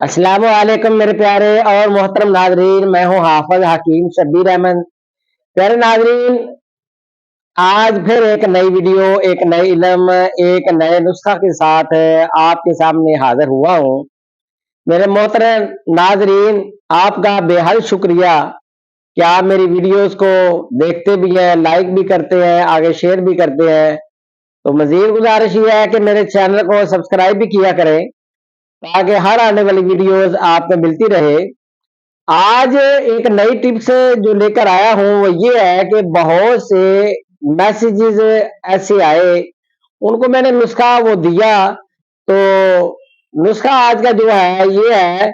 अस्सलाम वालेकुम मेरे प्यारे और मोहतरम नाजरीन, मैं हूं हाफिज हकीम शब्बीर अहमद। प्यारे नाजरीन, आज फिर एक नई वीडियो, एक नई इल्म, एक नए नुस्खा के साथ आपके सामने हाजिर हुआ हूं। मेरे मोहतरम नाजरीन, आपका बेहद शुक्रिया कि आप मेरी वीडियोस को देखते भी हैं, लाइक भी करते हैं, आगे शेयर भी करते हैं। तो मजीद गुजारिश ये है कि मेरे चैनल को सब्सक्राइब भी किया करें ताकि हर आने वाली वीडियोस आपको मिलती रहे। आज एक नई टिप्स जो लेकर आया हूं वो ये है कि बहुत से मैसेजेस ऐसे आए, उनको मैंने नुस्खा वो दिया। तो नुस्खा आज का जो है ये है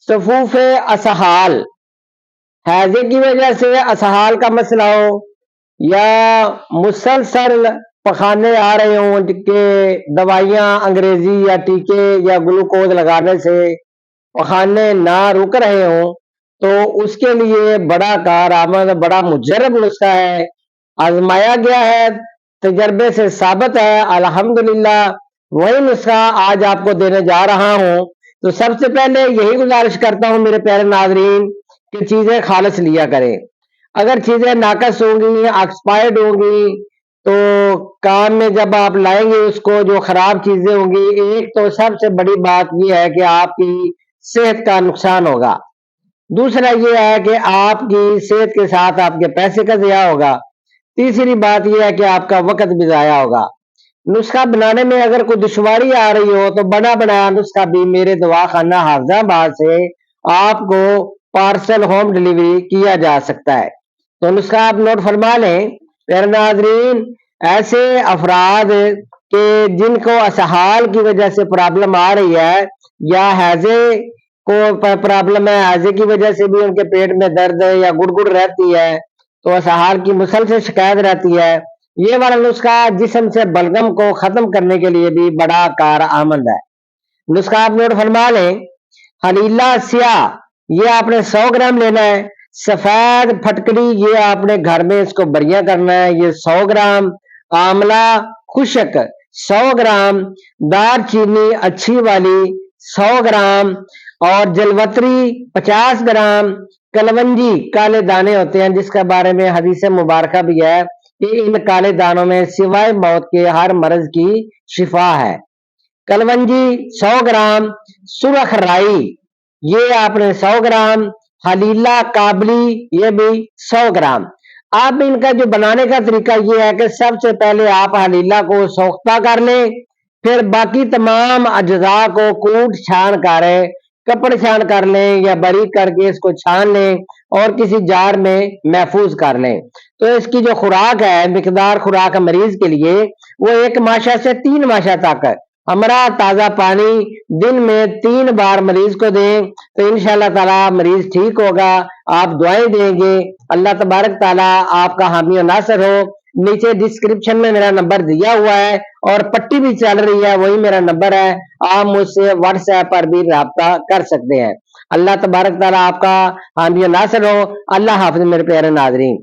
सफूफ असहाल। हैजे की वजह से असहाल का मसला हो या मुसलसल पखाने आ रहे हों कि दवाइयां अंग्रेजी या टीके या ग्लूकोज लगाने से पखाने ना रुक रहे हों, तो उसके लिए बड़ा कारआमद, बड़ा मुजर्रब नुस्खा है, आजमाया गया है, तजर्बे से साबित है। अल्हम्दुलिल्लाह वही नुस्खा आज आपको देने जा रहा हूं। तो सबसे पहले यही गुजारिश करता हूं मेरे प्यारे नाजरीन कि चीजें खालिस लिया करें। अगर चीजें नाकस होंगी, एक्सपायर्ड होंगी, तो काम में जब आप लाएंगे उसको, जो खराब चीजें होंगी, एक तो सबसे बड़ी बात यह है कि आपकी सेहत का नुकसान होगा। दूसरा ये है कि आपकी सेहत के साथ आपके पैसे का ज़िया होगा। तीसरी बात यह है कि आपका वक्त भी ज़ाया होगा। नुस्खा बनाने में अगर कोई दुश्वारी आ रही हो तो बना बनाया नुस्खा भी मेरे दवाखाना हाफिजाबाद से आपको पार्सल होम डिलीवरी किया जा सकता है। तो नुस्खा आप नोट फरमा लें। प्यारे नाजरीन, ऐसे अफराद के जिनको असहाल की वजह से प्रॉब्लम आ रही है या हैजे को प्रॉब्लम है, हैजे की वजह से भी उनके पेट में दर्द है या गुड़गुड़ रहती है, तो असहाल की मुसलसल शिकायत रहती है, ये वाला नुस्खा जिस्म से बलगम को खत्म करने के लिए भी बड़ा कारआमद है। नुस्खा आप नोट फरमा लें। हलीला स्याह, ये आपने 100 ग्राम लेना है। सफेद फटकड़ी, ये आपने घर में इसको बरिया करना है, ये 100 ग्राम। आंवला खुशक 100 ग्राम। दालचीनी अच्छी वाली 100 ग्राम। और जलवतरी 50 ग्राम। कलवंजी, काले दाने होते हैं जिसके बारे में हदीस मुबारक भी है कि इन काले दानों में सिवाय मौत के हर मर्ज की शिफा है। कलवंजी 100 ग्राम। सुरख राई, ये आपने 100 ग्राम। हलीला काबली, ये भी 100 ग्राम। अब इनका जो बनाने का तरीका ये है कि सबसे पहले आप हलीला को सोख्ता कर लें, फिर बाकी तमाम अज्जा को कूट छान कर कपड़े छान कर लें या बारीक करके इसको छान लें और किसी जार में महफूज कर लें। तो इसकी जो खुराक है, मिकदार खुराक मरीज के लिए, वो 1 माशा से 3 माशा तक हमरा ताज़ा पानी दिन में 3 बार मरीज को दें, तो इंशाअल्लाह ताला मरीज ठीक होगा। आप दुआएं देंगे, अल्लाह तबारक ताला आपका हामी और नासर हो। नीचे डिस्क्रिप्शन में मेरा नंबर दिया हुआ है और पट्टी भी चल रही है, वही मेरा नंबर है। आप मुझसे व्हाट्सएप पर भी राब्ता कर सकते हैं। अल्लाह तबारक ताला आपका हामी और नासर हो। अल्लाह हाफिज मेरे प्यारे नाजरीन।